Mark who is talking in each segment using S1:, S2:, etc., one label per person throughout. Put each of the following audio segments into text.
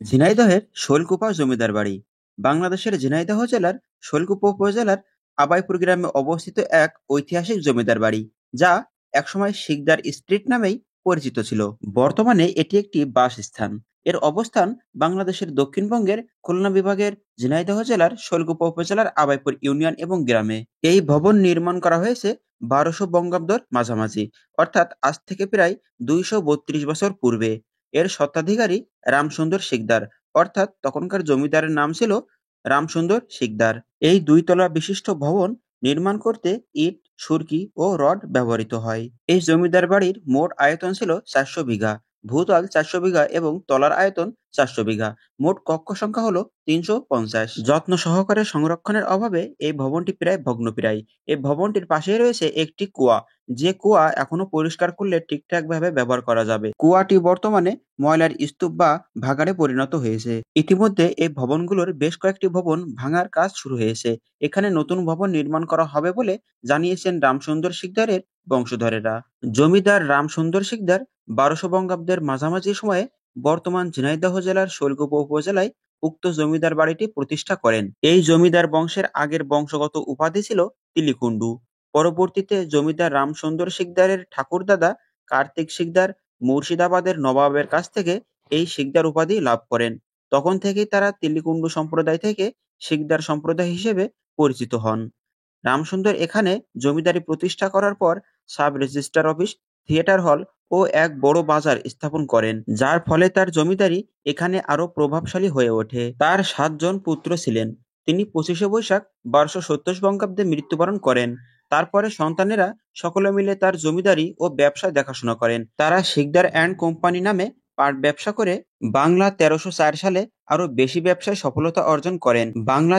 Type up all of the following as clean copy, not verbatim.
S1: ঝিনাইদহের শৈলকুপা জমিদার বাড়ি বাংলাদেশের ঝিনাইদহ জেলার শৈলকুপা উপজেলার আবাইপুর গ্রামে অবস্থিত এক ঐতিহাসিক জমিদার বাড়ি, যা একসময় শিকদার স্ট্রিট নামেই পরিচিত ছিল। বর্তমানে এটি একটি বাসস্থান। এর অবস্থান বাংলাদেশের দক্ষিণবঙ্গের খুলনা বিভাগের ঝিনাইদহ জেলার শৈলকুপা উপজেলার আবাইপুর ইউনিয়ন এবং গ্রামে। এই ভবন নির্মাণ করা হয়েছে 1200 বঙ্গাব্দর মাঝামাঝি, অর্থাৎ আজ থেকে প্রায় 232 বছর পূর্বে। এর স্বত্বাধিকারী রামসুন্দর শিকদার, অর্থাৎ তখনকার জমিদারের নাম ছিল রামসুন্দর শিকদার। এই 2 তলা বিশিষ্ট ভবন নির্মাণ করতে ইট, সুরকি ও রড ব্যবহৃত হয়। এই জমিদার বাড়ির মোট আয়তন ছিল 400 বিঘা, ভূতল 400 বিঘা এবং তলার আয়তন 400 বিঘা। মোট কক্ষ সংখ্যা হলো 350। যত্ন সহকারে সংরক্ষণের অভাবে এই ভবনটি প্রায় ভগ্নপ্রায়। এই ভবনটির পাশেই রয়েছে একটি কুয়া, যে কুয়া এখনো পরিষ্কার করলে ঠিকঠাক ভাবে ব্যবহার করা যাবে। কুয়াটি বর্তমানে ময়লার স্তূপ বা ভাগাড়ে পরিণত হয়েছে। ইতিমধ্যে এই ভবনগুলোর বেশ কয়েকটি ভবন ভাঙার কাজ শুরু হয়েছে। এখানে নতুন ভবন নির্মাণ করা হবে বলে জানিয়েছেন রামসুন্দর শিকদারের বংশধরেরা। জমিদার রামসুন্দর শিকদার 1200 বঙ্গাব্দের মাঝামাঝি সময়ে বর্তমান ঝিনাইদহ জেলার শৈলকুপা উপজেলায় উক্ত জমিদার বাড়িটি প্রতিষ্ঠা করেন। এই জমিদার বংশের আগের বংশগত উপাধি ছিল তিলিকুন্ডু। পরবর্তীতে জমিদার রামসুন্দর শিকদারের ঠাকুরদাদা কার্তিক শিকদার মুর্শিদাবাদের নবাবের কাছ থেকে এই শিকদার উপাধি লাভ করেন। তখন থেকেই তারা তিলিকুন্ডু সম্প্রদায় থেকে শিকদার সম্প্রদায় হিসেবে পরিচিত হন। রামসুন্দর এখানে জমিদারি প্রতিষ্ঠা করার পর সাব রেজিস্ট্রার অফিস, থিয়েটার হল ও এক বড় বাজার স্থাপন করেন, যার ফলে তার জমিদারি এখানে আরো প্রভাবশালী হয়ে ওঠে। তার 7 জন পুত্র ছিলেন। তিনি 25শে বৈশাখ 1270 বঙ্গাব্দে মৃত্যুবরণ করেন। তারপরে সন্তানেরা সকলে মিলে তার জমিদারি ও ব্যবসা দেখাশোনা করেন। তারা শিকদার অ্যান্ড কোম্পানি নামে পাট ব্যবসা করে বাংলা 1304 সালে আরো বেশি ব্যবসায় সফলতা অর্জন করেন। বাংলা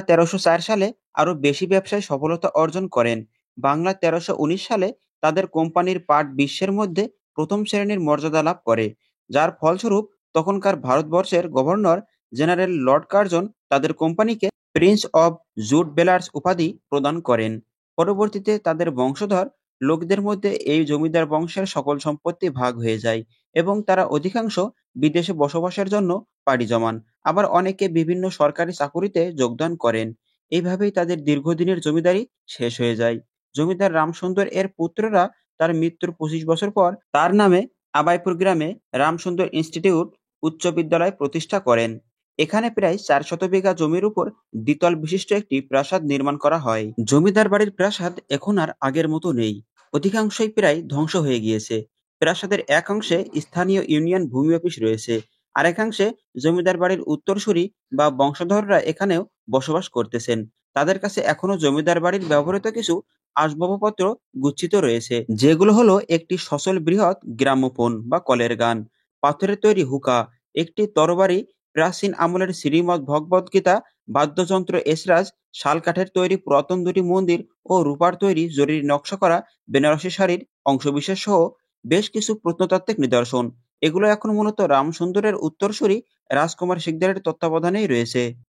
S1: 1319 সালে তাদের কোম্পানির পাট বিশ্বের মধ্যে প্রথম শ্রেণীর মর্যাদা লাভ করে, যার ফলস্বরূপ তখনকার ভারতবর্ষের গভর্নর জেনারেল লর্ড কার্জন তাদের কোম্পানিকে প্রিন্স অব জুট বেলার্স উপাধি প্রদান করেন। পরবর্তীতে তাদের বংশধর লোকদের মধ্যে এই জমিদার বংশের সকল সম্পত্তি ভাগ হয়ে যায় এবং তারা অধিকাংশ বিদেশে বসবাসের জন্য পাড়ি জমান। আবার অনেকে বিভিন্ন সরকারি চাকুরিতে যোগদান করেন। এইভাবেই তাদের দীর্ঘদিনের জমিদারি শেষ হয়ে যায়। জমিদার রামসুন্দর এর পুত্ররা তার মৃত্যুর 25 বছর পর তার নামে আবাইপুর গ্রামে রামসুন্দর ইনস্টিটিউট উচ্চ বিদ্যালয় প্রতিষ্ঠা করেন। এখানে প্রায় 400 বিঘা জমির উপর দ্বিতল বিশিষ্ট একটি প্রাসাদ নির্মাণ করা হয়। জমিদার বাড়ির প্রাসাদ এখন আর আগের মতো নেই, অধিকাংশই প্রায় ধ্বংস হয়ে গিয়েছে। প্রাসাদের এক অংশে স্থানীয় ইউনিয়ন ভূমি অফিস রয়েছে, আরেকাংশে জমিদার বাড়ির উত্তরসূরি বা বংশধররা এখানেও বসবাস করতেছেন। তাদের কাছে এখনো জমিদার বাড়ির ব্যবহৃত কিছু আসবাবপত্র গুচ্ছিত রয়েছে, যেগুলো হলো একটি সচল বৃহৎ গ্রামোফোন বা কলের গান, পাথরের তৈরি হুকা, একটি তরবারি, প্রাচীন আমলের শ্রীমদ্ ভগবদ গীতা, বাদ্যযন্ত্র এসরাজ, শাল কাঠের তৈরি পুরাতন 2টি মন্দির ও রূপার তৈরি জরির নকশা করা বেনারসি শাড়ির অংশবিশেষ সহ বেশ কিছু প্রত্নতাত্ত্বিক নিদর্শন। এগুলো এখন মূলত রামসুন্দরের উত্তরসূরি রাজকুমার শিকদারের তত্ত্বাবধানেই রয়েছে।